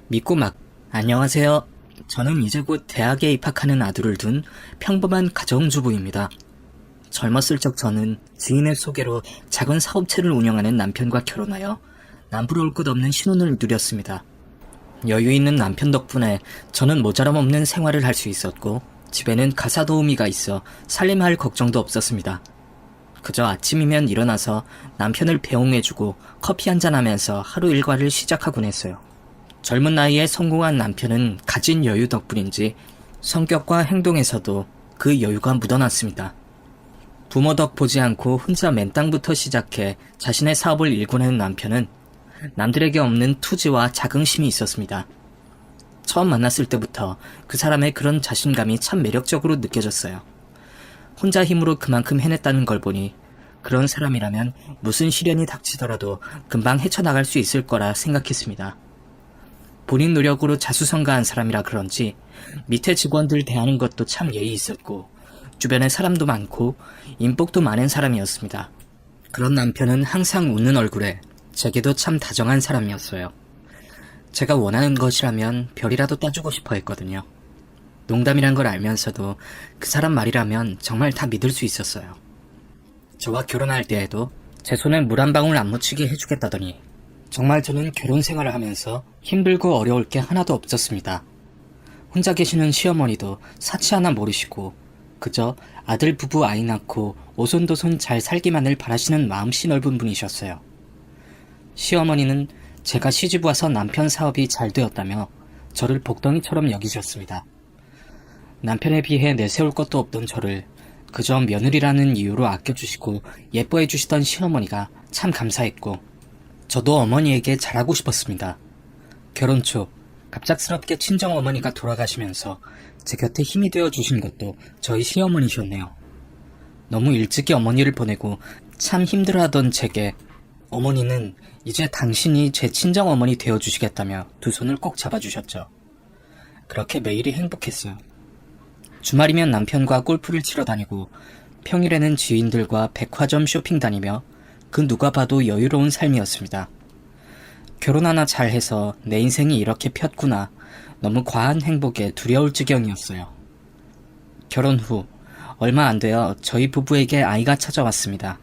믿고 막, 안녕하세요. 저는 이제 곧 대학에 입학하는 아들을 둔 평범한 가정주부입니다. 젊었을 적 저는 지인의 소개로 작은 사업체를 운영하는 남편과 결혼하여 남부러울 것 없는 신혼을 누렸습니다. 여유 있는 남편 덕분에 저는 모자람 없는 생활을 할 수 있었고 집에는 가사 도우미가 있어 살림할 걱정도 없었습니다. 그저 아침이면 일어나서 남편을 배웅해주고 커피 한잔하면서 하루 일과를 시작하곤 했어요. 젊은 나이에 성공한 남편은 가진 여유 덕분인지 성격과 행동에서도 그 여유가 묻어났습니다. 부모 덕 보지 않고 혼자 맨땅부터 시작해 자신의 사업을 일궈낸 남편은 남들에게 없는 투지와 자긍심이 있었습니다. 처음 만났을 때부터 그 사람의 그런 자신감이 참 매력적으로 느껴졌어요. 혼자 힘으로 그만큼 해냈다는 걸 보니 그런 사람이라면 무슨 시련이 닥치더라도 금방 헤쳐나갈 수 있을 거라 생각했습니다. 본인 노력으로 자수성가한 사람이라 그런지 밑에 직원들 대하는 것도 참 예의 있었고 주변에 사람도 많고 인복도 많은 사람이었습니다. 그런 남편은 항상 웃는 얼굴에 제게도 참 다정한 사람이었어요. 제가 원하는 것이라면 별이라도 따주고 싶어 했거든요. 농담이란 걸 알면서도 그 사람 말이라면 정말 다 믿을 수 있었어요. 저와 결혼할 때에도 제 손에 물 한 방울 안 묻히게 해주겠다더니 정말 저는 결혼 생활을 하면서 힘들고 어려울 게 하나도 없었습니다. 혼자 계시는 시어머니도 사치 하나 모르시고 그저 아들 부부 아이 낳고 오손도손 잘 살기만을 바라시는 마음씨 넓은 분이셨어요. 시어머니는 제가 시집 와서 남편 사업이 잘 되었다며 저를 복덩이처럼 여기셨습니다. 남편에 비해 내세울 것도 없던 저를 그저 며느리라는 이유로 아껴주시고 예뻐해 주시던 시어머니가 참 감사했고 저도 어머니에게 잘하고 싶었습니다. 결혼 초 갑작스럽게 친정어머니가 돌아가시면서 제 곁에 힘이 되어 주신 것도 저희 시어머니셨네요. 너무 일찍이 어머니를 보내고 참 힘들어하던 제게 어머니는 이제 당신이 제 친정어머니 되어주시겠다며 두 손을 꼭 잡아주셨죠. 그렇게 매일이 행복했어요. 주말이면 남편과 골프를 치러 다니고 평일에는 지인들과 백화점 쇼핑 다니며 그 누가 봐도 여유로운 삶이었습니다. 결혼 하나 잘해서 내 인생이 이렇게 폈구나. 너무 과한 행복에 두려울 지경이었어요. 결혼 후 얼마 안 되어 저희 부부에게 아이가 찾아왔습니다.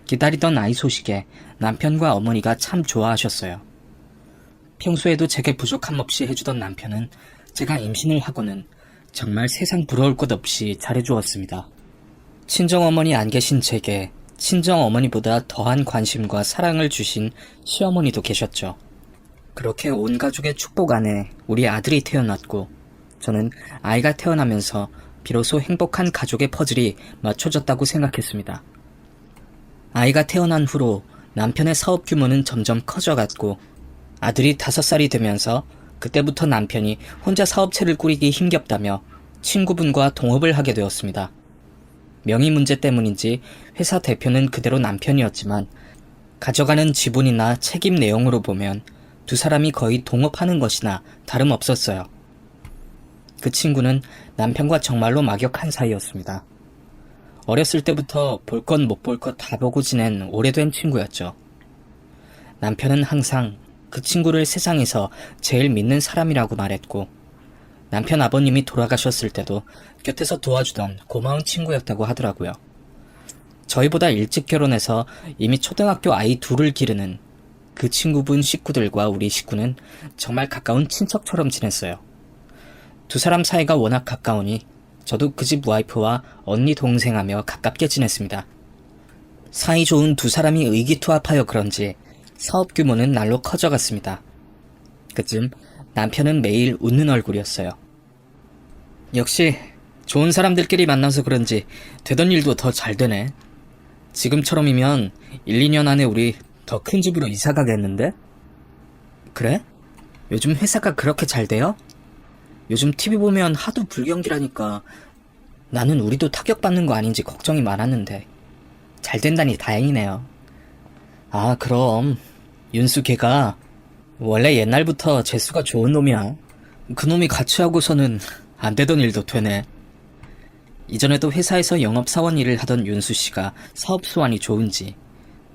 기다리던 아이 소식에 남편과 어머니가 참 좋아하셨어요. 평소에도 제게 부족함 없이 해주던 남편은 제가 임신을 하고는 정말 세상 부러울 것 없이 잘해주었습니다. 친정어머니 안 계신 제게 친정어머니보다 더한 관심과 사랑을 주신 시어머니도 계셨죠. 그렇게 온 가족의 축복 안에 우리 아들이 태어났고 저는 아이가 태어나면서 비로소 행복한 가족의 퍼즐이 맞춰졌다고 생각했습니다. 아이가 태어난 후로 남편의 사업 규모는 점점 커져갔고 아들이 5살이 되면서 그때부터 남편이 혼자 사업체를 꾸리기 힘겹다며 친구분과 동업을 하게 되었습니다. 명의 문제 때문인지 회사 대표는 그대로 남편이었지만 가져가는 지분이나 책임 내용으로 보면 두 사람이 거의 동업하는 것이나 다름없었어요. 그 친구는 남편과 정말로 막역한 사이였습니다. 어렸을 때부터 볼 것 못 볼 것 다 보고 지낸 오래된 친구였죠. 남편은 항상 그 친구를 세상에서 제일 믿는 사람이라고 말했고 남편 아버님이 돌아가셨을 때도 곁에서 도와주던 고마운 친구였다고 하더라고요. 저희보다 일찍 결혼해서 이미 초등학교 아이 둘을 기르는 그 친구분 식구들과 우리 식구는 정말 가까운 친척처럼 지냈어요. 두 사람 사이가 워낙 가까우니 저도 그 집 와이프와 언니 동생하며 가깝게 지냈습니다. 사이 좋은 두 사람이 의기투합하여 그런지 사업 규모는 날로 커져갔습니다. 그쯤 남편은 매일 웃는 얼굴이었어요. 역시 좋은 사람들끼리 만나서 그런지 되던 일도 더 잘 되네. 지금처럼이면 1, 2년 안에 우리 더 큰 집으로 이사 가겠는데? 그래? 요즘 회사가 그렇게 잘 돼요? 요즘 TV 보면 하도 불경기라니까 나는 우리도 타격받는 거 아닌지 걱정이 많았는데 잘 된다니 다행이네요. 아, 그럼 윤수 걔가 원래 옛날부터 재수가 좋은 놈이야. 그놈이 같이 하고서는 안 되던 일도 되네. 이전에도 회사에서 영업사원 일을 하던 윤수씨가 사업 수완이 좋은지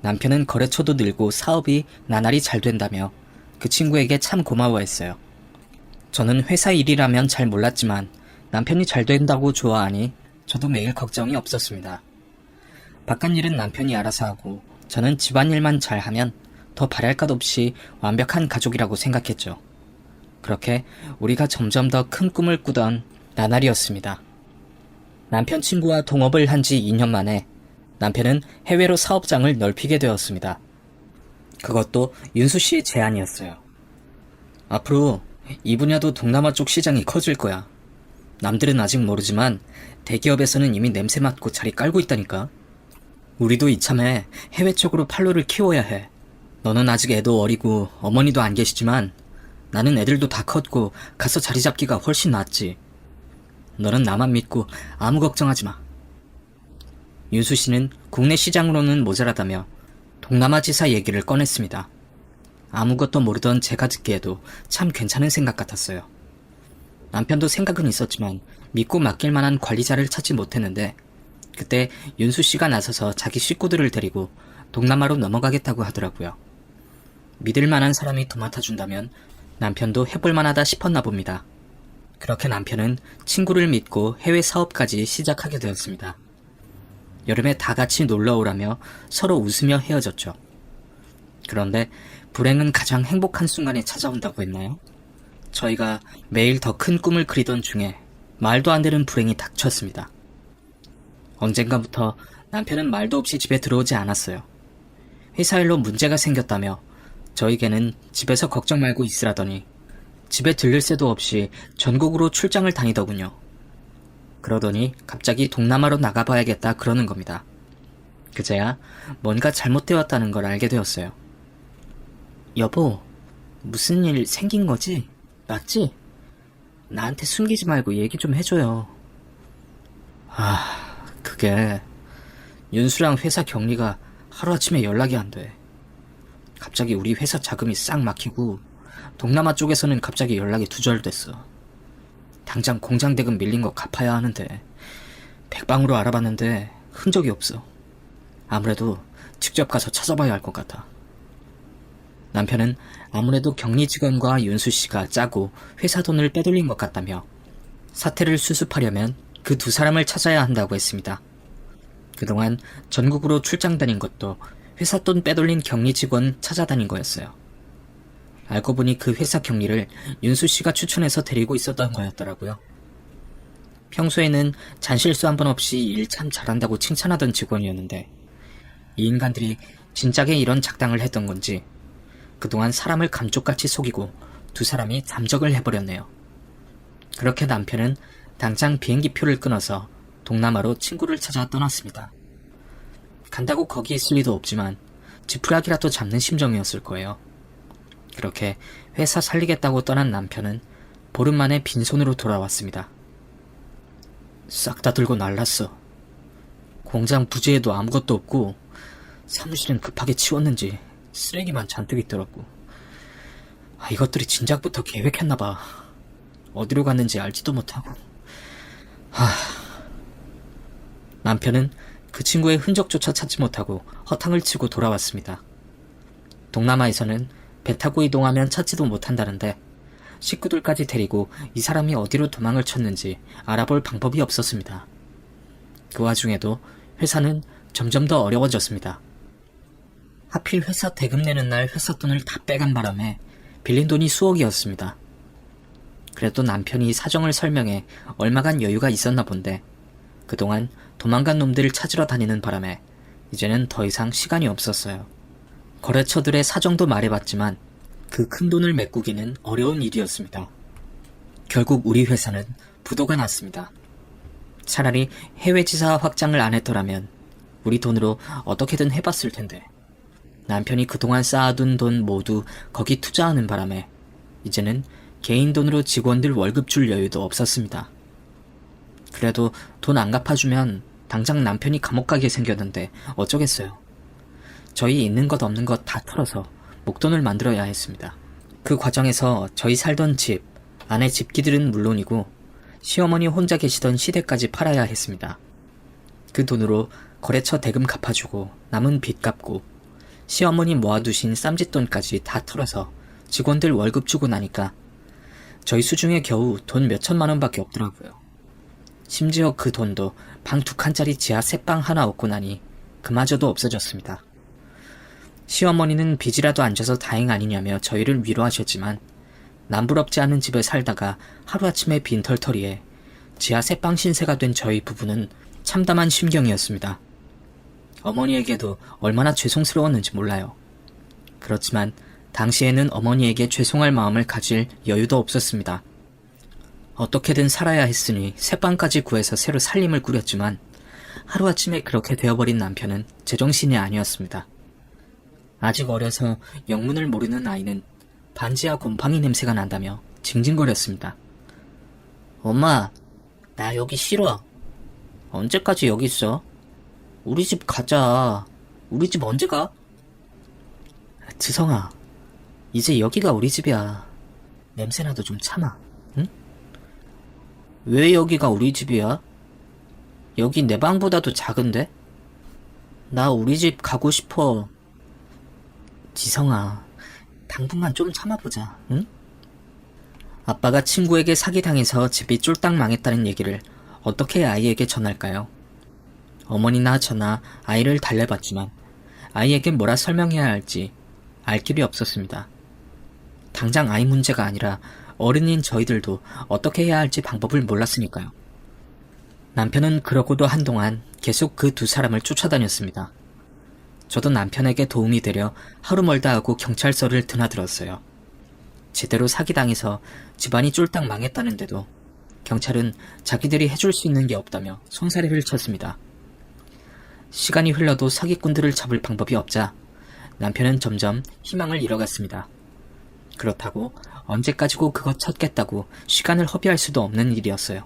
남편은 거래처도 늘고 사업이 나날이 잘 된다며 그 친구에게 참 고마워했어요. 저는 회사 일이라면 잘 몰랐지만 남편이 잘 된다고 좋아하니 저도 매일 걱정이 없었습니다. 바깥 일은 남편이 알아서 하고 저는 집안일만 잘하면 더 바랄 것 없이 완벽한 가족이라고 생각했죠. 그렇게 우리가 점점 더 큰 꿈을 꾸던 나날이었습니다. 남편 친구와 동업을 한 지 2년 만에 남편은 해외로 사업장을 넓히게 되었습니다. 그것도 윤수 씨의 제안이었어요. 앞으로 이 분야도 동남아 쪽 시장이 커질 거야. 남들은 아직 모르지만 대기업에서는 이미 냄새 맡고 자리 깔고 있다니까. 우리도 이참에 해외 쪽으로 팔로를 키워야 해. 너는 아직 애도 어리고 어머니도 안 계시지만 나는 애들도 다 컸고 가서 자리 잡기가 훨씬 낫지. 너는 나만 믿고 아무 걱정하지 마. 윤수 씨는 국내 시장으로는 모자라다며 동남아 지사 얘기를 꺼냈습니다. 아무것도 모르던 제가 듣기에도 참 괜찮은 생각 같았어요. 남편도 생각은 있었지만 믿고 맡길 만한 관리자를 찾지 못했는데 그때 윤수 씨가 나서서 자기 식구들을 데리고 동남아로 넘어가겠다고 하더라고요. 믿을 만한 사람이 도맡아준다면 남편도 해볼 만하다 싶었나 봅니다. 그렇게 남편은 친구를 믿고 해외 사업까지 시작하게 되었습니다. 여름에 다 같이 놀러 오라며 서로 웃으며 헤어졌죠. 그런데 불행은 가장 행복한 순간에 찾아온다고 했나요? 저희가 매일 더 큰 꿈을 그리던 중에 말도 안 되는 불행이 닥쳤습니다. 언젠가부터 남편은 말도 없이 집에 들어오지 않았어요. 회사 일로 문제가 생겼다며 저에게는 집에서 걱정 말고 있으라더니 집에 들를 새도 없이 전국으로 출장을 다니더군요. 그러더니 갑자기 동남아로 나가봐야겠다 그러는 겁니다. 그제야 뭔가 잘못되었다는 걸 알게 되었어요. 여보, 무슨 일 생긴 거지? 맞지? 나한테 숨기지 말고 얘기 좀 해줘요. 그게 윤수랑 회사 격리가 하루아침에 연락이 안 돼. 갑자기 우리 회사 자금이 싹 막히고 동남아 쪽에서는 갑자기 연락이 두절됐어. 당장 공장 대금 밀린 거 갚아야 하는데 백방으로 알아봤는데 흔적이 없어. 아무래도 직접 가서 찾아봐야 할 것 같아. 남편은 아무래도 격리 직원과 윤수 씨가 짜고 회사 돈을 빼돌린 것 같다며 사태를 수습하려면 그 두 사람을 찾아야 한다고 했습니다. 그동안 전국으로 출장 다닌 것도 회사 돈 빼돌린 격리 직원 찾아다닌 거였어요. 알고 보니 그 회사 격리를 윤수 씨가 추천해서 데리고 있었던 거였더라고요. 평소에는 잔실수 한 번 없이 일 참 잘한다고 칭찬하던 직원이었는데 이 인간들이 진작에 이런 작당을 했던 건지 그동안 사람을 감쪽같이 속이고 두 사람이 잠적을 해버렸네요. 그렇게 남편은 당장 비행기표를 끊어서 동남아로 친구를 찾아 떠났습니다. 간다고 거기 있을 리도 없지만 지푸라기라도 잡는 심정이었을 거예요. 그렇게 회사 살리겠다고 떠난 남편은 보름 만에 빈손으로 돌아왔습니다. 싹 다 들고 날랐어. 공장 부지에도 아무것도 없고 사무실은 급하게 치웠는지 쓰레기만 잔뜩 있더라고. 이것들이 진작부터 계획했나봐. 어디로 갔는지 알지도 못하고. 남편은 그 친구의 흔적조차 찾지 못하고 허탕을 치고 돌아왔습니다. 동남아에서는 배 타고 이동하면 찾지도 못한다는데 식구들까지 데리고 이 사람이 어디로 도망을 쳤는지 알아볼 방법이 없었습니다. 그 와중에도 회사는 점점 더 어려워졌습니다. 하필 회사 대금 내는 날 회사 돈을 다 빼간 바람에 빌린 돈이 수억이었습니다. 그래도 남편이 사정을 설명해 얼마간 여유가 있었나 본데 그동안 도망간 놈들을 찾으러 다니는 바람에 이제는 더 이상 시간이 없었어요. 거래처들의 사정도 말해봤지만 그 큰 돈을 메꾸기는 어려운 일이었습니다. 결국 우리 회사는 부도가 났습니다. 차라리 해외 지사 확장을 안 했더라면 우리 돈으로 어떻게든 해봤을 텐데 남편이 그동안 쌓아둔 돈 모두 거기 투자하는 바람에 이제는 개인 돈으로 직원들 월급 줄 여유도 없었습니다. 그래도 돈 안 갚아주면 당장 남편이 감옥 가게 생겼는데 어쩌겠어요. 저희 있는 것 없는 것 다 털어서 목돈을 만들어야 했습니다. 그 과정에서 저희 살던 집, 아내 집기들은 물론이고 시어머니 혼자 계시던 시댁까지 팔아야 했습니다. 그 돈으로 거래처 대금 갚아주고 남은 빚 갚고 시어머니 모아두신 쌈짓돈까지 다 털어서 직원들 월급 주고 나니까 저희 수중에 겨우 돈 몇천만 원밖에 없더라고요. 심지어 그 돈도 방 2칸짜리 지하 새방 하나 얻고 나니 그마저도 없어졌습니다. 시어머니는 빚이라도 안 져서 다행 아니냐며 저희를 위로하셨지만 남부럽지 않은 집에 살다가 하루아침에 빈털터리에 지하 새방 신세가 된 저희 부부는 참담한 심경이었습니다. 어머니에게도 얼마나 죄송스러웠는지 몰라요. 그렇지만 당시에는 어머니에게 죄송할 마음을 가질 여유도 없었습니다. 어떻게든 살아야 했으니 새방까지 구해서 새로 살림을 꾸렸지만 하루아침에 그렇게 되어버린 남편은 제정신이 아니었습니다. 아직 어려서 영문을 모르는 아이는 반지하 곰팡이 냄새가 난다며 징징거렸습니다. 엄마, 나 여기 싫어. 언제까지 여기 있어? 우리 집 가자. 우리 집 언제 가? 지성아, 이제 여기가 우리 집이야. 냄새나도 좀 참아, 응? 왜 여기가 우리 집이야? 여기 내 방보다도 작은데? 나 우리 집 가고 싶어. 지성아, 당분간 좀 참아보자, 응? 아빠가 친구에게 사기당해서 집이 쫄딱 망했다는 얘기를 어떻게 아이에게 전할까요? 어머니나 저나 아이를 달래봤지만 아이에게 뭐라 설명해야 할지 알 길이 없었습니다. 당장 아이 문제가 아니라 어른인 저희들도 어떻게 해야 할지 방법을 몰랐으니까요. 남편은 그러고도 한동안 계속 그 두 사람을 쫓아다녔습니다. 저도 남편에게 도움이 되려 하루 멀다 하고 경찰서를 드나들었어요. 제대로 사기당해서 집안이 쫄딱 망했다는데도 경찰은 자기들이 해줄 수 있는 게 없다며 손사래를 쳤습니다. 시간이 흘러도 사기꾼들을 잡을 방법이 없자 남편은 점점 희망을 잃어갔습니다. 그렇다고 언제까지고 그거 찾겠다고 시간을 허비할 수도 없는 일이었어요.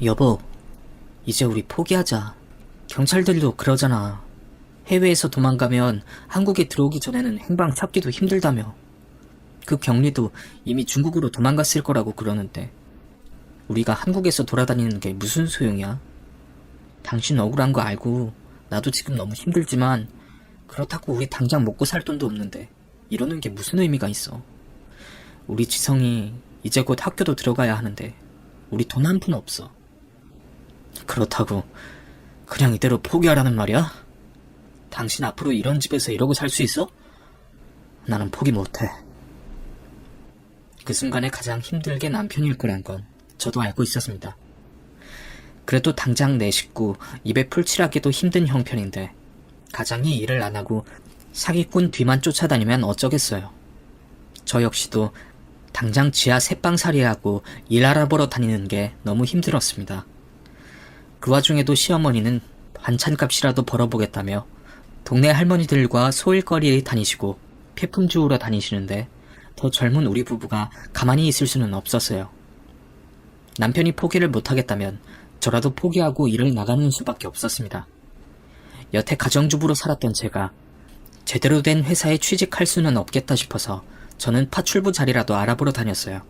여보, 이제 우리 포기하자. 경찰들도 그러잖아. 해외에서 도망가면 한국에 들어오기 전에는 행방 찾기도 힘들다며. 그 격리도 이미 중국으로 도망갔을 거라고 그러는데 우리가 한국에서 돌아다니는 게 무슨 소용이야? 당신 억울한 거 알고 나도 지금 너무 힘들지만 그렇다고 우리 당장 먹고 살 돈도 없는데 이러는 게 무슨 의미가 있어. 우리 지성이 이제 곧 학교도 들어가야 하는데 우리 돈 한 푼 없어. 그렇다고 그냥 이대로 포기하라는 말이야? 당신 앞으로 이런 집에서 이러고 살 수 있어? 나는 포기 못해. 그 순간에 가장 힘들게 남편일 거란 건 저도 알고 있었습니다. 그래도 당장 내 식구 입에 풀칠하기도 힘든 형편인데 가장이 일을 안 하고 사기꾼 뒤만 쫓아다니면 어쩌겠어요. 저 역시도 당장 지하 새빵살이하고 일 알아보러 다니는 게 너무 힘들었습니다. 그 와중에도 시어머니는 반찬값이라도 벌어보겠다며 동네 할머니들과 소일거리 다니시고 폐품 주우러 다니시는데 더 젊은 우리 부부가 가만히 있을 수는 없었어요. 남편이 포기를 못하겠다면 저라도 포기하고 일을 나가는 수밖에 없었습니다. 여태 가정주부로 살았던 제가 제대로 된 회사에 취직할 수는 없겠다 싶어서 저는 파출부 자리라도 알아보러 다녔어요.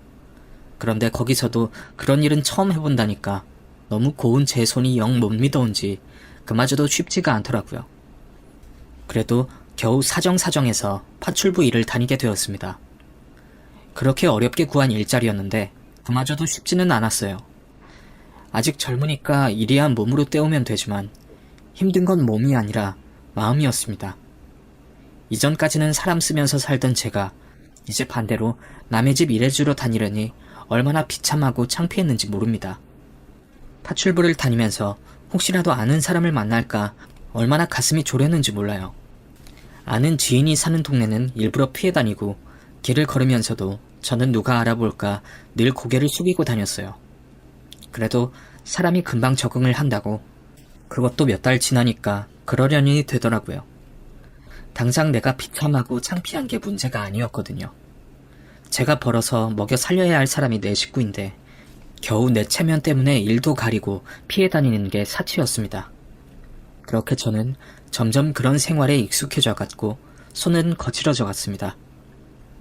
그런데 거기서도 그런 일은 처음 해본다니까 너무 고운 제 손이 영 못 믿어온지 그마저도 쉽지가 않더라고요. 그래도 겨우 사정사정해서 파출부 일을 다니게 되었습니다. 그렇게 어렵게 구한 일자리였는데 그마저도 쉽지는 않았어요. 아직 젊으니까 일이야 몸으로 때우면 되지만 힘든 건 몸이 아니라 마음이었습니다. 이전까지는 사람 쓰면서 살던 제가 이제 반대로 남의 집 일해주러 다니려니 얼마나 비참하고 창피했는지 모릅니다. 파출부를 다니면서 혹시라도 아는 사람을 만날까 얼마나 가슴이 졸였는지 몰라요. 아는 지인이 사는 동네는 일부러 피해 다니고 길을 걸으면서도 저는 누가 알아볼까 늘 고개를 숙이고 다녔어요. 그래도 사람이 금방 적응을 한다고 그것도 몇 달 지나니까 그러려니 되더라고요. 당장 내가 비참하고 창피한 게 문제가 아니었거든요. 제가 벌어서 먹여 살려야 할 사람이 내 식구인데 겨우 내 체면 때문에 일도 가리고 피해 다니는 게 사치였습니다. 그렇게 저는 점점 그런 생활에 익숙해져 갔고 손은 거칠어져 갔습니다.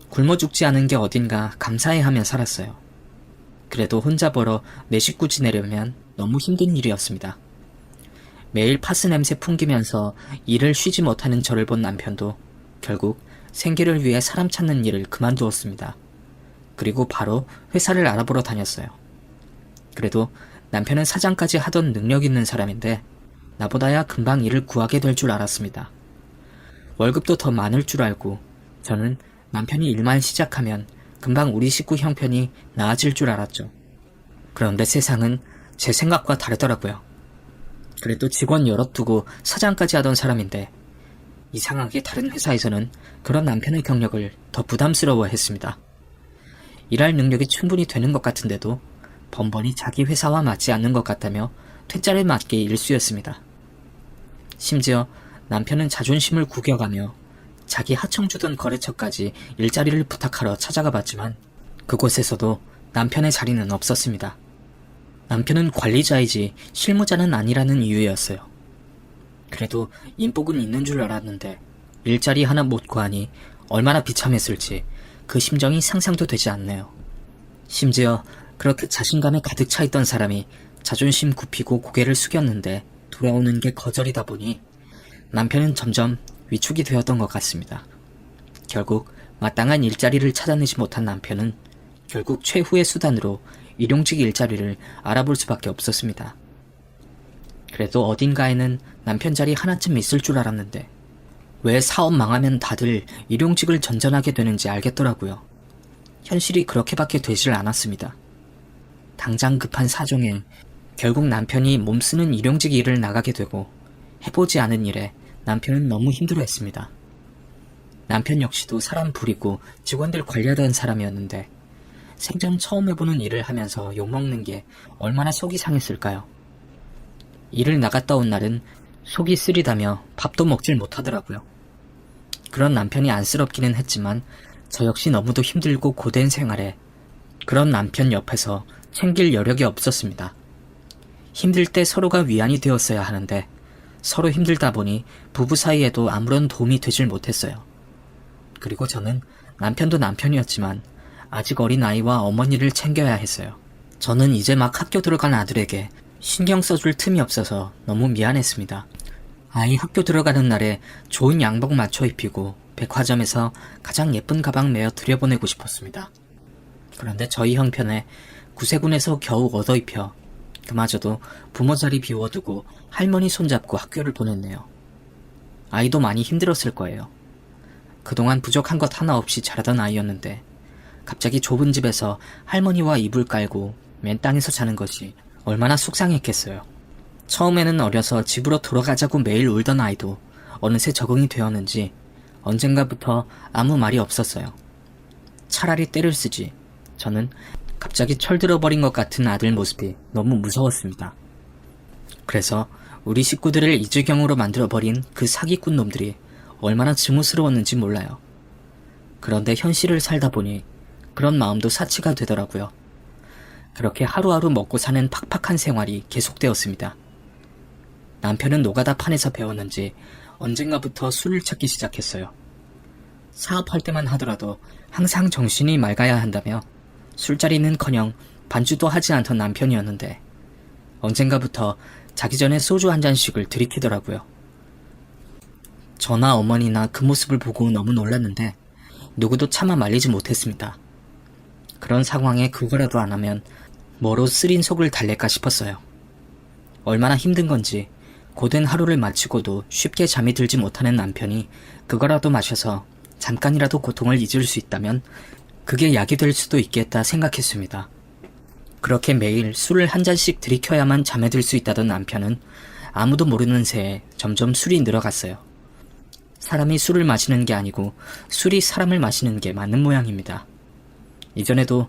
굶어 죽지 않은 게 어딘가 감사해하며 살았어요. 그래도 혼자 벌어 내 식구 지내려면 너무 힘든 일이었습니다. 매일 파스 냄새 풍기면서 일을 쉬지 못하는 저를 본 남편도 결국 생계를 위해 사람 찾는 일을 그만두었습니다. 그리고 바로 회사를 알아보러 다녔어요. 그래도 남편은 사장까지 하던 능력 있는 사람인데 나보다야 금방 일을 구하게 될 줄 알았습니다. 월급도 더 많을 줄 알고 저는 남편이 일만 시작하면 금방 우리 식구 형편이 나아질 줄 알았죠. 그런데 세상은 제 생각과 다르더라고요. 그래도 직원 여럿 두고 사장까지 하던 사람인데 이상하게 다른 회사에서는 그런 남편의 경력을 더 부담스러워 했습니다. 일할 능력이 충분히 되는 것 같은데도 번번이 자기 회사와 맞지 않는 것 같다며 퇴짜를 맞게 일쑤였습니다. 심지어 남편은 자존심을 구겨가며 자기 하청 주던 거래처까지 일자리를 부탁하러 찾아가 봤지만 그곳에서도 남편의 자리는 없었습니다. 남편은 관리자이지 실무자는 아니라는 이유였어요. 그래도 인복은 있는 줄 알았는데 일자리 하나 못 구하니 얼마나 비참했을지 그 심정이 상상도 되지 않네요. 심지어 그렇게 자신감에 가득 차 있던 사람이 자존심 굽히고 고개를 숙였는데 돌아오는 게 거절이다 보니 남편은 점점 위축이 되었던 것 같습니다. 결국 마땅한 일자리를 찾아내지 못한 남편은 결국 최후의 수단으로 일용직 일자리를 알아볼 수밖에 없었습니다. 그래도 어딘가에는 남편 자리 하나쯤 있을 줄 알았는데 왜 사업 망하면 다들 일용직을 전전하게 되는지 알겠더라고요. 현실이 그렇게밖에 되질 않았습니다. 당장 급한 사정에 결국 남편이 몸쓰는 일용직 일을 나가게 되고 해보지 않은 일에 남편은 너무 힘들어했습니다. 남편 역시도 사람 부리고 직원들 관리하던 사람이었는데 생전 처음 해보는 일을 하면서 욕먹는 게 얼마나 속이 상했을까요? 일을 나갔다 온 날은 속이 쓰리다며 밥도 먹질 못하더라고요. 그런 남편이 안쓰럽기는 했지만 저 역시 너무도 힘들고 고된 생활에 그런 남편 옆에서 챙길 여력이 없었습니다. 힘들 때 서로가 위안이 되었어야 하는데 서로 힘들다 보니 부부 사이에도 아무런 도움이 되질 못했어요. 그리고 저는 남편도 남편이었지만 아직 어린 아이와 어머니를 챙겨야 했어요. 저는 이제 막 학교 들어간 아들에게 신경 써줄 틈이 없어서 너무 미안했습니다. 아이 학교 들어가는 날에 좋은 양복 맞춰 입히고 백화점에서 가장 예쁜 가방 매어 들여보내고 싶었습니다. 그런데 저희 형편에 구세군에서 겨우 얻어입혀 그마저도 부모 자리 비워두고 할머니 손잡고 학교를 보냈네요. 아이도 많이 힘들었을 거예요. 그동안 부족한 것 하나 없이 자라던 아이였는데 갑자기 좁은 집에서 할머니와 이불 깔고 맨 땅에서 자는 것이 얼마나 속상했겠어요. 처음에는 어려서 집으로 돌아가자고 매일 울던 아이도 어느새 적응이 되었는지 언젠가부터 아무 말이 없었어요. 차라리 때를 쓰지. 저는 갑자기 철들어버린 것 같은 아들 모습이 너무 무서웠습니다. 그래서 우리 식구들을 이주경으로 만들어버린 그 사기꾼 놈들이 얼마나 증오스러웠는지 몰라요. 그런데 현실을 살다 보니 그런 마음도 사치가 되더라고요. 그렇게 하루하루 먹고 사는 팍팍한 생활이 계속되었습니다. 남편은 노가다 판에서 배웠는지 언젠가부터 술을 찾기 시작했어요. 사업할 때만 하더라도 항상 정신이 맑아야 한다며 술자리는커녕 반주도 하지 않던 남편이었는데 언젠가부터 자기 전에 소주 한 잔씩을 들이키더라고요. 저나 어머니나 그 모습을 보고 너무 놀랐는데 누구도 차마 말리지 못했습니다. 그런 상황에 그거라도 안 하면 뭐로 쓰린 속을 달랠까 싶었어요. 얼마나 힘든 건지 고된 하루를 마치고도 쉽게 잠이 들지 못하는 남편이 그거라도 마셔서 잠깐이라도 고통을 잊을 수 있다면 그게 약이 될 수도 있겠다 생각했습니다. 그렇게 매일 술을 한 잔씩 들이켜야만 잠에 들 수 있다던 남편은 아무도 모르는 새에 점점 술이 늘어갔어요. 사람이 술을 마시는 게 아니고 술이 사람을 마시는 게 맞는 모양입니다. 이전에도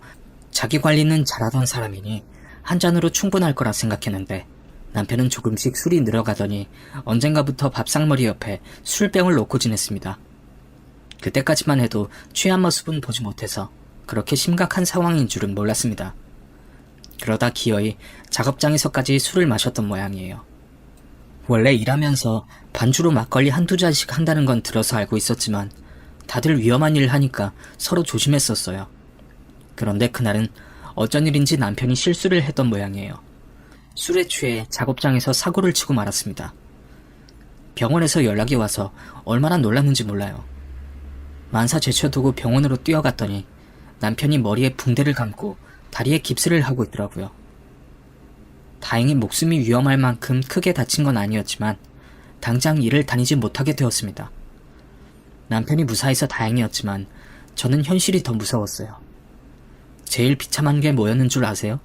자기 관리는 잘하던 사람이니 한 잔으로 충분할 거라 생각했는데 남편은 조금씩 술이 늘어가더니 언젠가부터 밥상머리 옆에 술병을 놓고 지냈습니다. 그때까지만 해도 취한 모습은 보지 못해서 그렇게 심각한 상황인 줄은 몰랐습니다. 그러다 기어이 작업장에서까지 술을 마셨던 모양이에요. 원래 일하면서 반주로 막걸리 한두 잔씩 한다는 건 들어서 알고 있었지만 다들 위험한 일 하니까 서로 조심했었어요. 그런데 그날은 어쩐 일인지 남편이 실수를 했던 모양이에요. 술에 취해 작업장에서 사고를 치고 말았습니다. 병원에서 연락이 와서 얼마나 놀랐는지 몰라요. 만사 제쳐두고 병원으로 뛰어갔더니 남편이 머리에 붕대를 감고 다리에 깁스를 하고 있더라고요. 다행히 목숨이 위험할 만큼 크게 다친 건 아니었지만 당장 일을 다니지 못하게 되었습니다. 남편이 무사해서 다행이었지만 저는 현실이 더 무서웠어요. 제일 비참한 게 뭐였는 줄 아세요?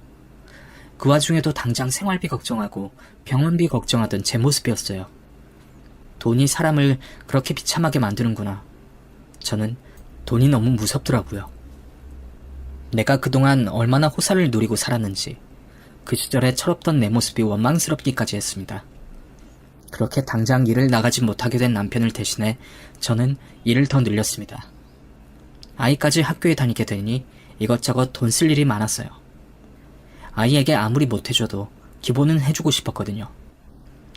그 와중에도 당장 생활비 걱정하고 병원비 걱정하던 제 모습이었어요. 돈이 사람을 그렇게 비참하게 만드는구나. 저는 돈이 너무 무섭더라고요. 내가 그동안 얼마나 호사를 누리고 살았는지 그 시절에 철없던 내 모습이 원망스럽기까지 했습니다. 그렇게 당장 일을 나가지 못하게 된 남편을 대신해 저는 일을 더 늘렸습니다. 아이까지 학교에 다니게 되니 이것저것 돈 쓸 일이 많았어요. 아이에게 아무리 못해줘도 기본은 해주고 싶었거든요.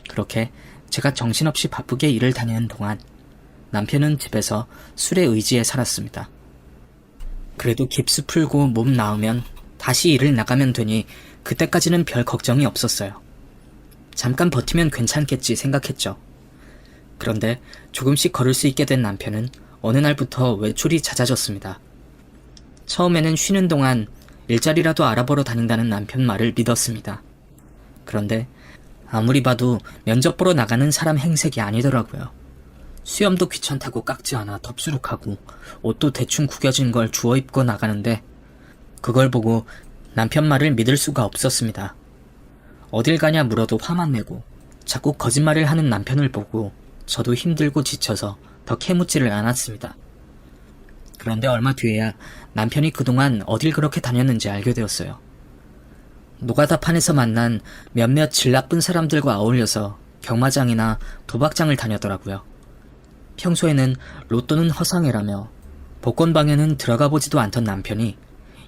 그렇게 제가 정신없이 바쁘게 일을 다니는 동안 남편은 집에서 술에 의지해 살았습니다. 그래도 깁스 풀고 몸 나으면 다시 일을 나가면 되니 그때까지는 별 걱정이 없었어요. 잠깐 버티면 괜찮겠지 생각했죠. 그런데 조금씩 걸을 수 있게 된 남편은 어느 날부터 외출이 잦아졌습니다. 처음에는 쉬는 동안 일자리라도 알아보러 다닌다는 남편 말을 믿었습니다. 그런데 아무리 봐도 면접 보러 나가는 사람 행색이 아니더라고요. 수염도 귀찮다고 깎지 않아 덥수룩하고 옷도 대충 구겨진 걸 주워 입고 나가는데 그걸 보고 남편 말을 믿을 수가 없었습니다. 어딜 가냐 물어도 화만 내고 자꾸 거짓말을 하는 남편을 보고 저도 힘들고 지쳐서 더 캐묻지를 않았습니다. 그런데 얼마 뒤에야 남편이 그동안 어딜 그렇게 다녔는지 알게 되었어요. 노가다판에서 만난 몇몇 질 나쁜 사람들과 어울려서 경마장이나 도박장을 다녔더라고요. 평소에는 로또는 허상이라며 복권방에는 들어가 보지도 않던 남편이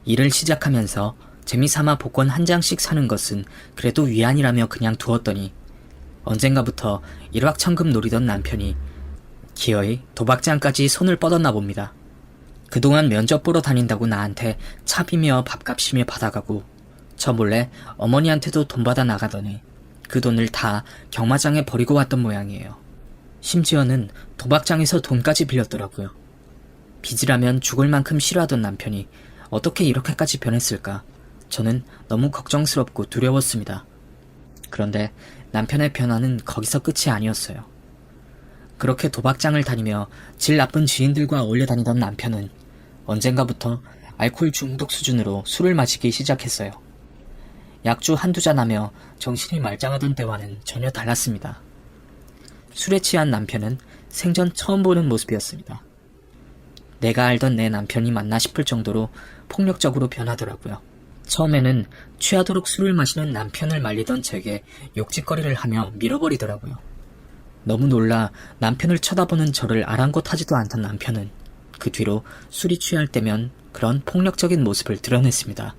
일을 시작하면서 재미삼아 복권 한 장씩 사는 것은 그래도 위안이라며 그냥 두었더니 언젠가부터 일확천금 노리던 남편이 기어이 도박장까지 손을 뻗었나 봅니다. 그동안 면접 보러 다닌다고 나한테 차비며 밥값이며 받아가고 저 몰래 어머니한테도 돈 받아 나가더니 그 돈을 다 경마장에 버리고 왔던 모양이에요. 심지어는 도박장에서 돈까지 빌렸더라고요. 빚이라면 죽을 만큼 싫어하던 남편이 어떻게 이렇게까지 변했을까? 저는 너무 걱정스럽고 두려웠습니다. 그런데 남편의 변화는 거기서 끝이 아니었어요. 그렇게 도박장을 다니며 질 나쁜 지인들과 어울려 다니던 남편은 언젠가부터 알코올 중독 수준으로 술을 마시기 시작했어요. 약주 한두 잔 하며 정신이 말짱하던 때와는 전혀 달랐습니다. 술에 취한 남편은 생전 처음 보는 모습이었습니다. 내가 알던 내 남편이 맞나 싶을 정도로 폭력적으로 변하더라고요. 처음에는 취하도록 술을 마시는 남편을 말리던 제게 욕짓거리를 하며 밀어버리더라고요. 너무 놀라 남편을 쳐다보는 저를 아랑곳하지도 않던 남편은 그 뒤로 술이 취할 때면 그런 폭력적인 모습을 드러냈습니다.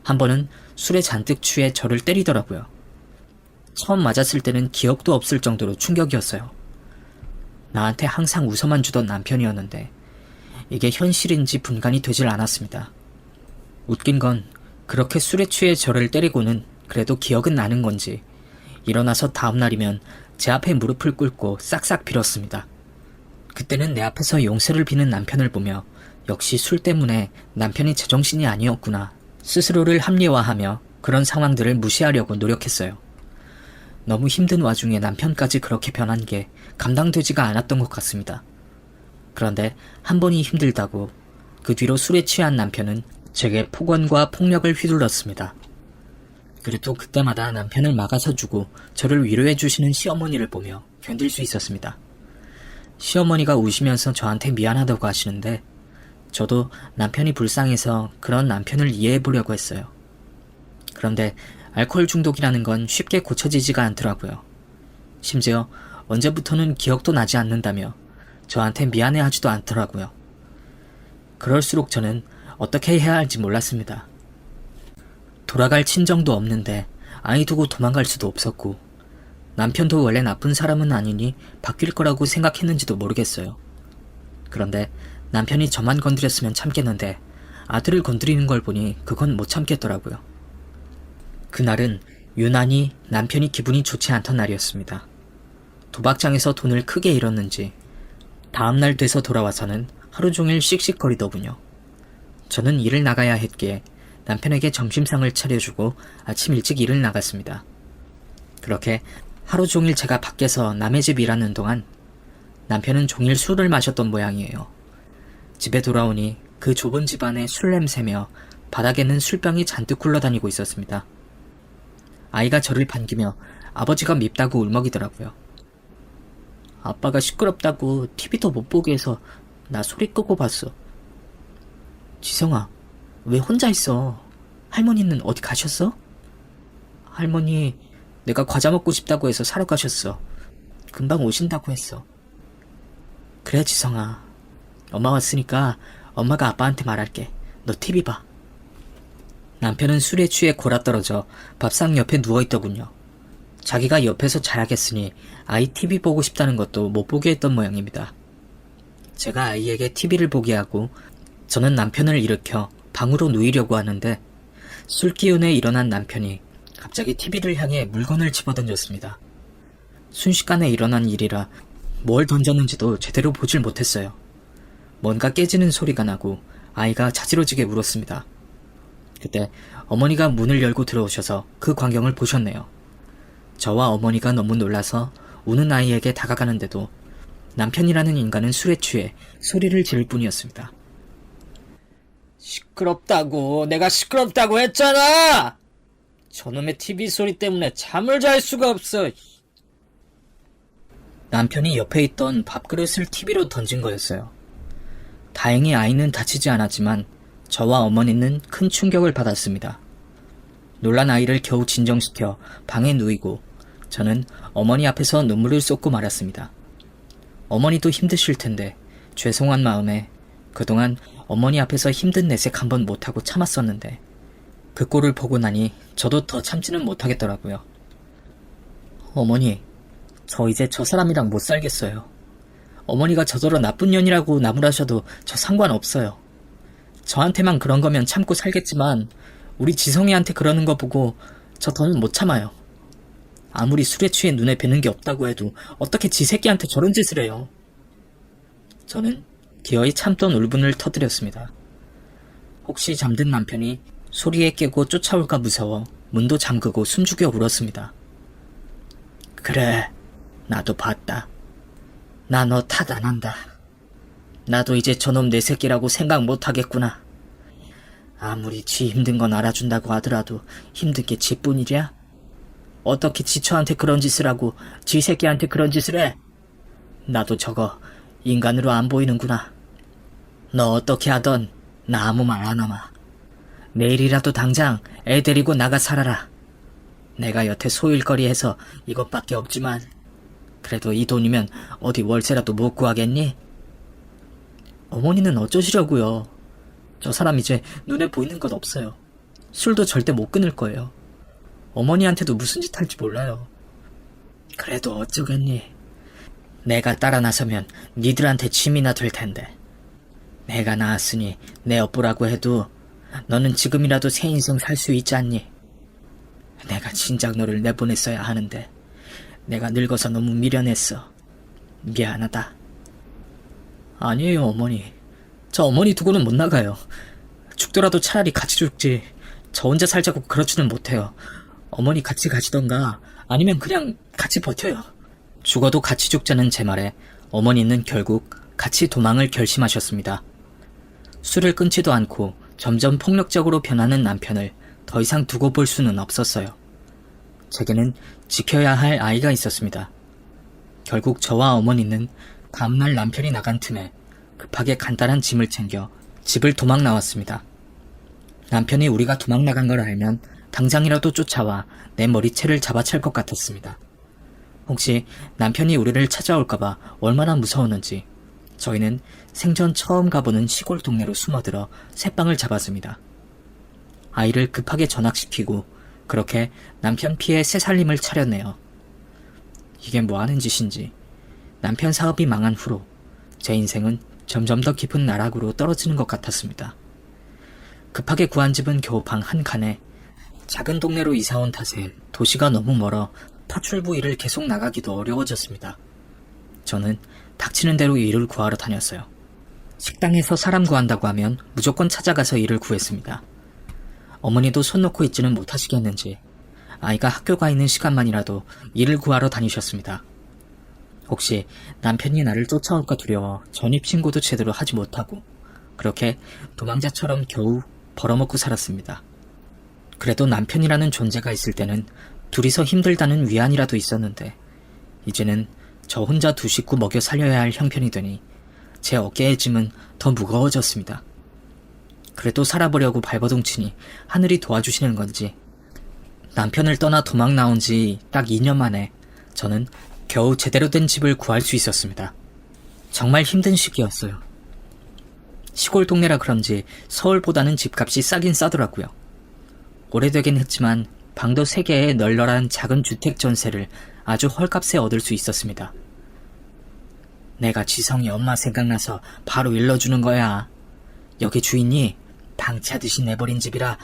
한 번은 술에 잔뜩 취해 저를 때리더라고요. 처음 맞았을 때는 기억도 없을 정도로 충격이었어요. 나한테 항상 웃어만 주던 남편이었는데 이게 현실인지 분간이 되질 않았습니다. 웃긴 건 그렇게 술에 취해 저를 때리고는 그래도 기억은 나는 건지 일어나서 다음날이면 제 앞에 무릎을 꿇고 싹싹 빌었습니다. 그때는 내 앞에서 용서를 비는 남편을 보며 역시 술 때문에 남편이 제정신이 아니었구나 스스로를 합리화하며 그런 상황들을 무시하려고 노력했어요. 너무 힘든 와중에 남편까지 그렇게 변한 게 감당되지가 않았던 것 같습니다. 그런데 한 번이 힘들다고 그 뒤로 술에 취한 남편은 제게 폭언과 폭력을 휘둘렀습니다. 그래도 그때마다 남편을 막아서 주고 저를 위로해 주시는 시어머니를 보며 견딜 수 있었습니다. 시어머니가 우시면서 저한테 미안하다고 하시는데 저도 남편이 불쌍해서 그런 남편을 이해해 보려고 했어요. 그런데 알코올 중독이라는 건 쉽게 고쳐지지가 않더라고요. 심지어 언제부터는 기억도 나지 않는다며 저한테 미안해하지도 않더라고요. 그럴수록 저는 어떻게 해야 할지 몰랐습니다. 돌아갈 친정도 없는데 아이 두고 도망갈 수도 없었고 남편도 원래 나쁜 사람은 아니니 바뀔 거라고 생각했는지도 모르겠어요. 그런데 남편이 저만 건드렸으면 참겠는데 아들을 건드리는 걸 보니 그건 못 참겠더라고요. 그날은 유난히 남편이 기분이 좋지 않던 날이었습니다. 도박장에서 돈을 크게 잃었는지 다음날 돼서 돌아와서는 하루 종일 씩씩거리더군요. 저는 일을 나가야 했기에 남편에게 점심상을 차려주고 아침 일찍 일을 나갔습니다. 그렇게 하루 종일 제가 밖에서 남의 집 일하는 동안 남편은 종일 술을 마셨던 모양이에요. 집에 돌아오니 그 좁은 집 안에 술 냄새며 바닥에는 술병이 잔뜩 굴러다니고 있었습니다. 아이가 저를 반기며 아버지가 밉다고 울먹이더라고요. 아빠가 시끄럽다고 TV도 못 보게 해서 나 소리 끄고 봤어. 지성아, 왜 혼자 있어? 할머니는 어디 가셨어? 할머니, 내가 과자 먹고 싶다고 해서 사러 가셨어. 금방 오신다고 했어. 그래, 지성아. 엄마 왔으니까 엄마가 아빠한테 말할게. 너 TV 봐. 남편은 술에 취해 골아떨어져 밥상 옆에 누워있더군요. 자기가 옆에서 자야겠으니 아이 TV 보고 싶다는 것도 못 보게 했던 모양입니다. 제가 아이에게 TV를 보게 하고 저는 남편을 일으켜 방으로 누이려고 하는데 술 기운에 일어난 남편이 갑자기 TV를 향해 물건을 집어던졌습니다. 순식간에 일어난 일이라 뭘 던졌는지도 제대로 보질 못했어요. 뭔가 깨지는 소리가 나고 아이가 자지러지게 울었습니다. 그때 어머니가 문을 열고 들어오셔서 그 광경을 보셨네요. 저와 어머니가 너무 놀라서 우는 아이에게 다가가는데도 남편이라는 인간은 술에 취해 소리를 지를 뿐이었습니다. 시끄럽다고, 내가 시끄럽다고 했잖아! 저놈의 TV 소리 때문에 잠을 잘 수가 없어. 남편이 옆에 있던 밥그릇을 TV로 던진 거였어요. 다행히 아이는 다치지 않았지만 저와 어머니는 큰 충격을 받았습니다. 놀란 아이를 겨우 진정시켜 방에 누이고 저는 어머니 앞에서 눈물을 쏟고 말았습니다. 어머니도 힘드실 텐데 죄송한 마음에 그동안 어머니 앞에서 힘든 내색 한번 못하고 참았었는데 그 꼴을 보고 나니 저도 더 참지는 못하겠더라고요. 어머니, 저 이제 저 사람이랑 못 살겠어요. 어머니가 저더러 나쁜 년이라고 나무라셔도 저 상관없어요. 저한테만 그런 거면 참고 살겠지만 우리 지성이한테 그러는 거 보고 저 더는 못 참아요. 아무리 술에 취해 눈에 뵈는 게 없다고 해도 어떻게 지 새끼한테 저런 짓을 해요. 저는 기어이 참던 울분을 터뜨렸습니다. 혹시 잠든 남편이 소리에 깨고 쫓아올까 무서워 문도 잠그고 숨죽여 울었습니다. 그래, 나도 봤다. 나 너 탓 안 한다. 나도 이제 저놈 내 새끼라고 생각 못하겠구나. 아무리 지 힘든 건 알아준다고 하더라도 힘든 게 지뿐이랴? 어떻게 지처한테 그런 짓을 하고 지 새끼한테 그런 짓을 해? 나도 저거 인간으로 안 보이는구나. 너 어떻게 하던 나 아무 말 안 하마. 내일이라도 당장 애 데리고 나가 살아라. 내가 여태 소일거리해서 이것밖에 없지만 그래도 이 돈이면 어디 월세라도 못 구하겠니? 어머니는 어쩌시려고요. 저 사람 이제 눈에 보이는 것 없어요. 술도 절대 못 끊을 거예요. 어머니한테도 무슨 짓 할지 몰라요. 그래도 어쩌겠니? 내가 따라 나서면 니들한테 짐이나 될 텐데. 내가 나았으니 내 업보라고 해도 너는 지금이라도 새 인생 살 수 있지 않니? 내가 진작 너를 내보냈어야 하는데 내가 늙어서 너무 미련했어. 미안하다. 아니에요, 어머니. 저 어머니 두고는 못 나가요. 죽더라도 차라리 같이 죽지. 저 혼자 살자고 그러지는 못해요. 어머니 같이 가시던가 아니면 그냥 같이 버텨요. 죽어도 같이 죽자는 제 말에 어머니는 결국 같이 도망을 결심하셨습니다. 술을 끊지도 않고 점점 폭력적으로 변하는 남편을 더 이상 두고 볼 수는 없었어요. 제게는 지켜야 할 아이가 있었습니다. 결국 저와 어머니는 다음날 남편이 나간 틈에 급하게 간단한 짐을 챙겨 집을 도망 나왔습니다. 남편이 우리가 도망 나간 걸 알면 당장이라도 쫓아와 내 머리채를 잡아챌 것 같았습니다. 혹시 남편이 우리를 찾아올까봐 얼마나 무서웠는지 저희는 생전 처음 가보는 시골 동네로 숨어들어 새빵을 잡았습니다. 아이를 급하게 전학시키고 그렇게 남편 피해 새 살림을 차렸네요. 이게 뭐하는 짓인지 남편 사업이 망한 후로 제 인생은 점점 더 깊은 나락으로 떨어지는 것 같았습니다. 급하게 구한 집은 겨우 방 한 칸에 작은 동네로 이사온 탓에 도시가 너무 멀어 파출부 일을 계속 나가기도 어려워졌습니다. 저는 닥치는 대로 일을 구하러 다녔어요. 식당에서 사람 구한다고 하면 무조건 찾아가서 일을 구했습니다. 어머니도 손 놓고 있지는 못하시겠는지 아이가 학교 가 있는 시간만이라도 일을 구하러 다니셨습니다. 혹시 남편이 나를 쫓아올까 두려워 전입신고도 제대로 하지 못하고 그렇게 도망자처럼 겨우 벌어먹고 살았습니다. 그래도 남편이라는 존재가 있을 때는 둘이서 힘들다는 위안이라도 있었는데 이제는 저 혼자 두 식구 먹여 살려야 할 형편이 되니 제 어깨의 짐은 더 무거워졌습니다. 그래도 살아보려고 발버둥치니 하늘이 도와주시는 건지 남편을 떠나 도망 나온 지 딱 2년 만에 저는 겨우 제대로 된 집을 구할 수 있었습니다. 정말 힘든 시기였어요. 시골 동네라 그런지 서울보다는 집값이 싸긴 싸더라고요. 오래되긴 했지만 방도 3개의 널널한 작은 주택 전세를 아주 헐값에 얻을 수 있었습니다. 내가 지성이 엄마 생각나서 바로 일러주는 거야. 여기 주인이 방치하듯이 내버린 집이라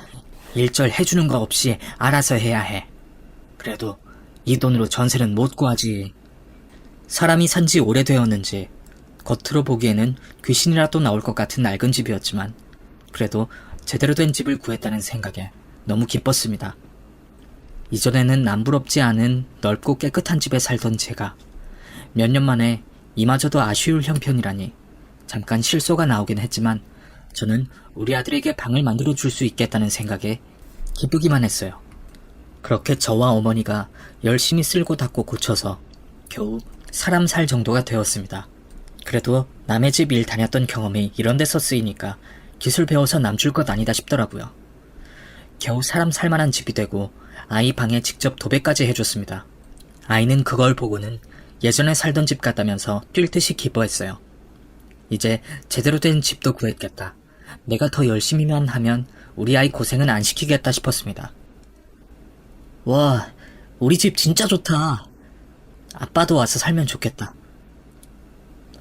일절 해주는 거 없이 알아서 해야 해. 그래도 이 돈으로 전세는 못 구하지. 사람이 산지 오래되었는지 겉으로 보기에는 귀신이라도 나올 것 같은 낡은 집이었지만 그래도 제대로 된 집을 구했다는 생각에 너무 기뻤습니다. 이전에는 남부럽지 않은 넓고 깨끗한 집에 살던 제가 몇 년 만에 이마저도 아쉬울 형편이라니 잠깐 실소가 나오긴 했지만 저는 우리 아들에게 방을 만들어줄 수 있겠다는 생각에 기쁘기만 했어요. 그렇게 저와 어머니가 열심히 쓸고 닦고 고쳐서 겨우 사람 살 정도가 되었습니다. 그래도 남의 집 일 다녔던 경험이 이런 데서 쓰이니까 기술 배워서 남줄 것 아니다 싶더라고요. 겨우 사람 살만한 집이 되고 아이 방에 직접 도배까지 해줬습니다. 아이는 그걸 보고는 예전에 살던 집 같다면서 뛸 듯이 기뻐했어요. 이제 제대로 된 집도 구했겠다. 내가 더 열심히만 하면 우리 아이 고생은 안 시키겠다 싶었습니다. 와, 우리 집 진짜 좋다. 아빠도 와서 살면 좋겠다.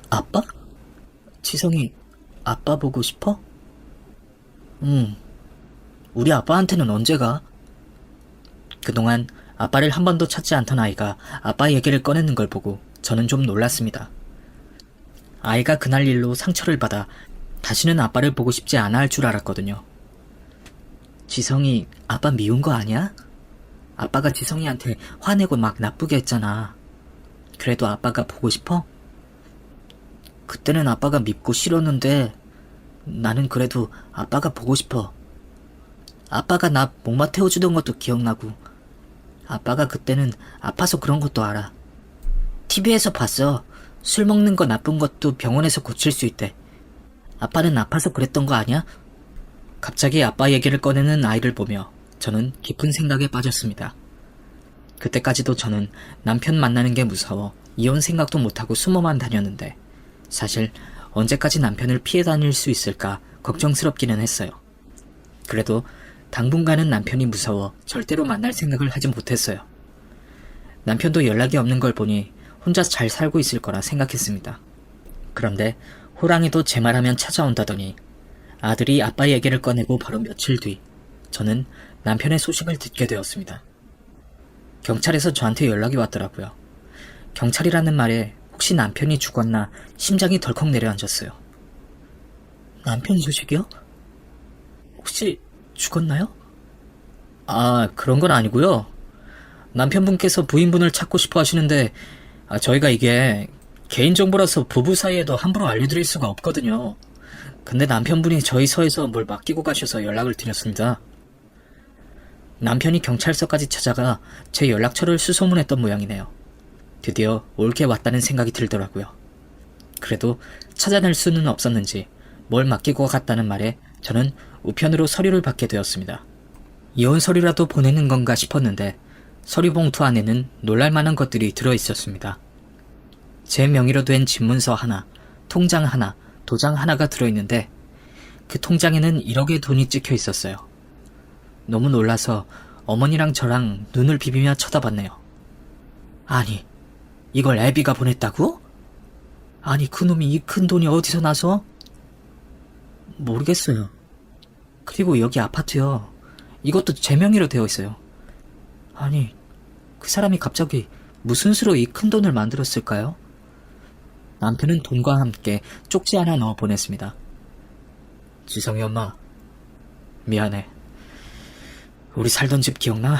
아빠? 지성이 아빠 보고 싶어? 응. 우리 아빠한테는 언제 가? 그동안 아빠를 한 번도 찾지 않던 아이가 아빠 얘기를 꺼내는 걸 보고 저는 좀 놀랐습니다. 아이가 그날 일로 상처를 받아 다시는 아빠를 보고 싶지 않아 할 줄 알았거든요. 지성이 아빠 미운 거 아니야? 아빠가 지성이한테 화내고 막 나쁘게 했잖아. 그래도 아빠가 보고 싶어? 그때는 아빠가 밉고 싫었는데 나는 그래도 아빠가 보고 싶어. 아빠가 나 목마 태워주던 것도 기억나고 아빠가 그때는 아파서 그런 것도 알아. TV에서 봤어. 술 먹는 거 나쁜 것도 병원에서 고칠 수 있대. 아빠는 아파서 그랬던 거 아니야? 갑자기 아빠 얘기를 꺼내는 아이를 보며 저는 깊은 생각에 빠졌습니다. 그때까지도 저는 남편 만나는 게 무서워 이혼 생각도 못하고 숨어만 다녔는데 사실 언제까지 남편을 피해 다닐 수 있을까 걱정스럽기는 했어요. 그래도 당분간은 남편이 무서워 절대로 만날 생각을 하지 못했어요. 남편도 연락이 없는 걸 보니 혼자 잘 살고 있을 거라 생각했습니다. 그런데 호랑이도 제 말하면 찾아온다더니 아들이 아빠 얘기를 꺼내고 바로 며칠 뒤 저는 남편의 소식을 듣게 되었습니다. 경찰에서 저한테 연락이 왔더라고요. 경찰이라는 말에 혹시 남편이 죽었나 심장이 덜컥 내려앉았어요. 남편 소식이요? 혹시 죽었나요? 아, 그런 건 아니고요. 남편분께서 부인분을 찾고 싶어 하시는데 저희가 이게 개인정보라서 부부 사이에도 함부로 알려드릴 수가 없거든요. 근데 남편분이 저희 서에서 뭘 맡기고 가셔서 연락을 드렸습니다. 남편이 경찰서까지 찾아가 제 연락처를 수소문했던 모양이네요. 드디어 올게 왔다는 생각이 들더라고요. 그래도 찾아낼 수는 없었는지 뭘 맡기고 갔다는 말에 저는 우편으로 서류를 받게 되었습니다. 이혼 서류라도 보내는 건가 싶었는데 서류 봉투 안에는 놀랄만한 것들이 들어있었습니다. 제 명의로 된 집문서 하나, 통장 하나, 도장 하나가 들어있는데 그 통장에는 1억의 돈이 찍혀 있었어요. 너무 놀라서 어머니랑 저랑 눈을 비비며 쳐다봤네요. 아니, 이걸 애비가 보냈다고? 아니, 그놈이 이 큰 돈이 어디서 나서? 모르겠어요. 그리고 여기 아파트요. 이것도 제 명의로 되어 있어요. 아니, 그 사람이 갑자기 무슨 수로 이 큰 돈을 만들었을까요? 남편은 돈과 함께 쪽지 하나 넣어 보냈습니다. 지성이 엄마, 미안해. 우리 살던 집 기억나?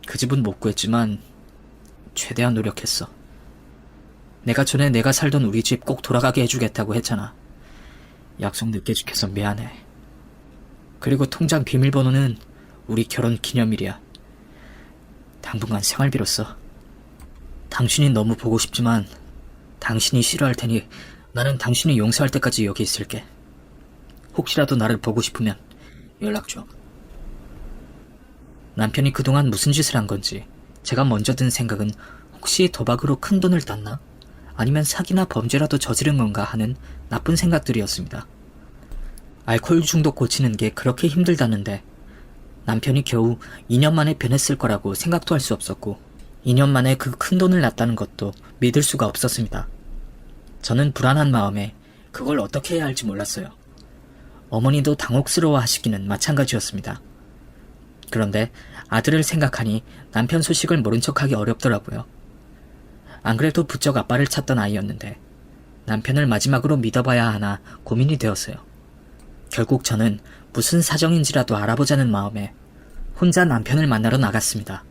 그 집은 못 구했지만 최대한 노력했어. 내가 전에 내가 살던 우리 집 꼭 돌아가게 해주겠다고 했잖아. 약속 늦게 지켜서 미안해. 그리고 통장 비밀번호는 우리 결혼 기념일이야. 당분간 생활비로 써. 당신이 너무 보고 싶지만 당신이 싫어할 테니 나는 당신이 용서할 때까지 여기 있을게. 혹시라도 나를 보고 싶으면 연락 줘. 남편이 그동안 무슨 짓을 한 건지 제가 먼저 든 생각은 혹시 도박으로 큰 돈을 땄나? 아니면 사기나 범죄라도 저지른 건가 하는 나쁜 생각들이었습니다. 알코올 중독 고치는 게 그렇게 힘들다는데 남편이 겨우 2년 만에 변했을 거라고 생각도 할 수 없었고 2년 만에 그 큰 돈을 놨다는 것도 믿을 수가 없었습니다. 저는 불안한 마음에 그걸 어떻게 해야 할지 몰랐어요. 어머니도 당혹스러워 하시기는 마찬가지였습니다. 그런데 아들을 생각하니 남편 소식을 모른 척하기 어렵더라고요. 안 그래도 부쩍 아빠를 찾던 아이였는데 남편을 마지막으로 믿어봐야 하나 고민이 되었어요. 결국 저는 무슨 사정인지라도 알아보자는 마음에 혼자 남편을 만나러 나갔습니다.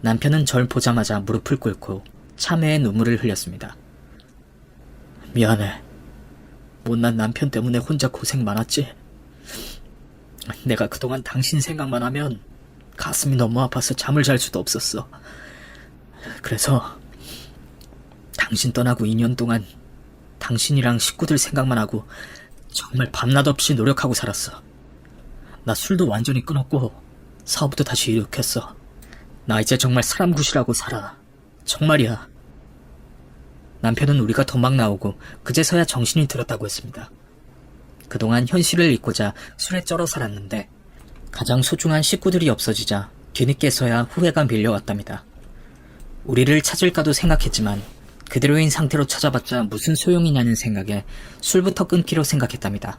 남편은 절 보자마자 무릎을 꿇고 참회의 눈물을 흘렸습니다. 미안해. 못난 남편 때문에 혼자 고생 많았지? 내가 그동안 당신 생각만 하면 가슴이 너무 아파서 잠을 잘 수도 없었어. 그래서 당신 떠나고 2년 동안 당신이랑 식구들 생각만 하고 정말 밤낮 없이 노력하고 살았어. 나 술도 완전히 끊었고 사업도 다시 일으켰어. 나 이제 정말 사람 구실하고 살아. 정말이야. 남편은 우리가 도망 나오고 그제서야 정신이 들었다고 했습니다. 그동안 현실을 잊고자 술에 쩔어 살았는데 가장 소중한 식구들이 없어지자 뒤늦게서야 후회가 밀려왔답니다. 우리를 찾을까도 생각했지만 그대로인 상태로 찾아봤자 무슨 소용이냐는 생각에 술부터 끊기로 생각했답니다.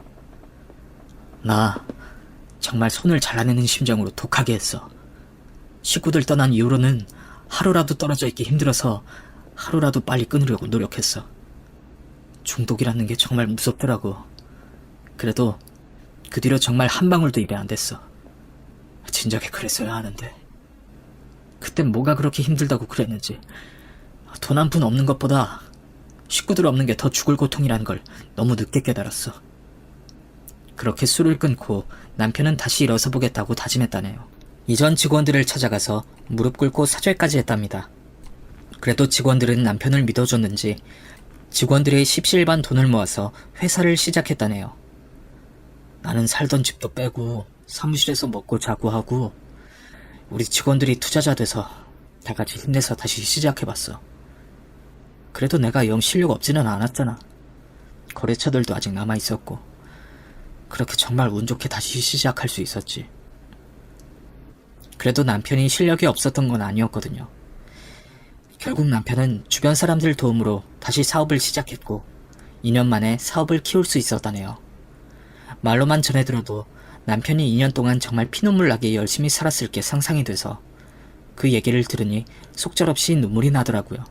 나 정말 손을 잘라내는 심정으로 독하게 했어. 식구들 떠난 이후로는 하루라도 떨어져 있기 힘들어서 하루라도 빨리 끊으려고 노력했어. 중독이라는 게 정말 무섭더라고. 그래도 그 뒤로 정말 한 방울도 입에 안 댔어. 진작에 그랬어야 하는데. 그땐 뭐가 그렇게 힘들다고 그랬는지. 돈 한 푼 없는 것보다 식구들 없는 게 더 죽을 고통이라는 걸 너무 늦게 깨달았어. 그렇게 술을 끊고 남편은 다시 일어서 보겠다고 다짐했다네요. 이전 직원들을 찾아가서 무릎 꿇고 사죄까지 했답니다. 그래도 직원들은 남편을 믿어줬는지 직원들의 십시일반 돈을 모아서 회사를 시작했다네요. 나는 살던 집도 빼고 사무실에서 먹고 자고 하고 우리 직원들이 투자자 돼서 다 같이 힘내서 다시 시작해봤어. 그래도 내가 영 실력 없지는 않았잖아. 거래처들도 아직 남아있었고 그렇게 정말 운 좋게 다시 시작할 수 있었지. 그래도 남편이 실력이 없었던 건 아니었거든요. 결국 남편은 주변 사람들 도움으로 다시 사업을 시작했고 2년 만에 사업을 키울 수 있었다네요. 말로만 전해 들어도 남편이 2년 동안 정말 피눈물 나게 열심히 살았을 게 상상이 돼서 그 얘기를 들으니 속절없이 눈물이 나더라고요.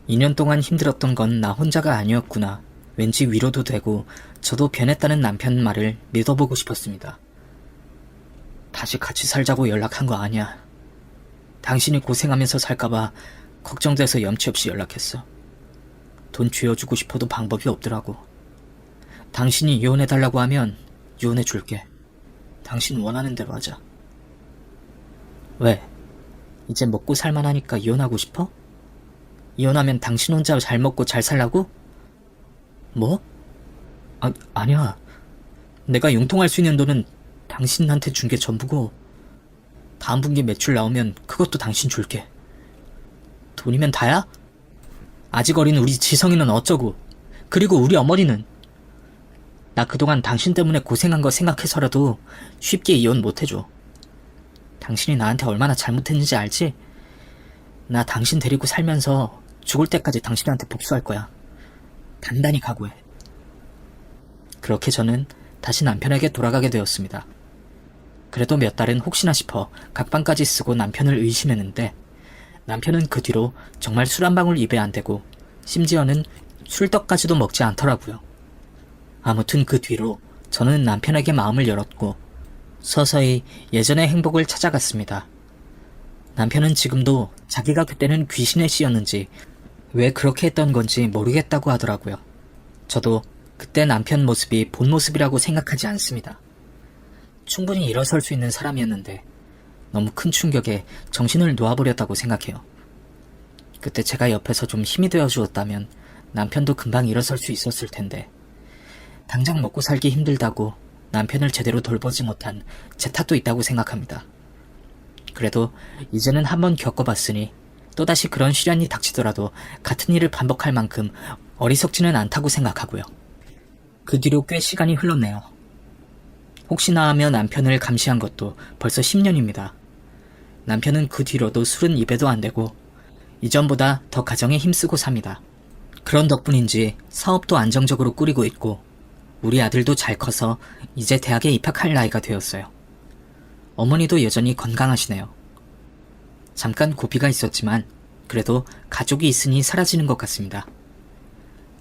2년 동안 힘들었던 건 나 혼자가 아니었구나. 왠지 위로도 되고 저도 변했다는 남편 말을 믿어보고 싶었습니다. 다시 같이 살자고 연락한 거 아니야. 당신이 고생하면서 살까봐 걱정돼서 염치 없이 연락했어. 돈 쥐어주고 싶어도 방법이 없더라고. 당신이 이혼해달라고 하면 이혼해줄게. 당신 원하는 대로 하자. 왜? 이제 먹고 살만하니까 이혼하고 싶어? 이혼하면 당신 혼자 잘 먹고 잘 살라고? 뭐? 아니야. 내가 융통할 수 있는 돈은 당신한테 준 게 전부고 다음 분기 매출 나오면 그것도 당신 줄게. 돈이면 다야? 아직 어린 우리 지성이는 어쩌고? 그리고 우리 어머니는? 나 그동안 당신 때문에 고생한 거 생각해서라도 쉽게 이혼 못해줘. 당신이 나한테 얼마나 잘못했는지 알지? 나 당신 데리고 살면서 죽을 때까지 당신한테 복수할 거야. 단단히 각오해. 그렇게 저는 다시 남편에게 돌아가게 되었습니다. 그래도 몇 달은 혹시나 싶어 각방까지 쓰고 남편을 의심했는데 남편은 그 뒤로 정말 술 한 방울 입에 안 대고 심지어는 술떡까지도 먹지 않더라고요. 아무튼 그 뒤로 저는 남편에게 마음을 열었고 서서히 예전의 행복을 찾아갔습니다. 남편은 지금도 자기가 그때는 귀신에 씌였는지 왜 그렇게 했던 건지 모르겠다고 하더라고요. 저도 그때 남편 모습이 본 모습이라고 생각하지 않습니다. 충분히 일어설 수 있는 사람이었는데 너무 큰 충격에 정신을 놓아버렸다고 생각해요. 그때 제가 옆에서 좀 힘이 되어 주었다면 남편도 금방 일어설 수 있었을 텐데 당장 먹고 살기 힘들다고 남편을 제대로 돌보지 못한 제 탓도 있다고 생각합니다. 그래도 이제는 한번 겪어봤으니 또다시 그런 시련이 닥치더라도 같은 일을 반복할 만큼 어리석지는 않다고 생각하고요. 그 뒤로 꽤 시간이 흘렀네요. 혹시나 하며 남편을 감시한 것도 벌써 10년입니다. 남편은 그 뒤로도 술은 입에도 안 대고 이전보다 더 가정에 힘쓰고 삽니다. 그런 덕분인지 사업도 안정적으로 꾸리고 있고 우리 아들도 잘 커서 이제 대학에 입학할 나이가 되었어요. 어머니도 여전히 건강하시네요. 잠깐 고비가 있었지만 그래도 가족이 있으니 사라지는 것 같습니다.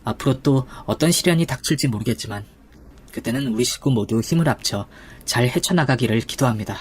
앞으로 또 어떤 시련이 닥칠지 모르겠지만 그때는 우리 식구 모두 힘을 합쳐 잘 헤쳐나가기를 기도합니다.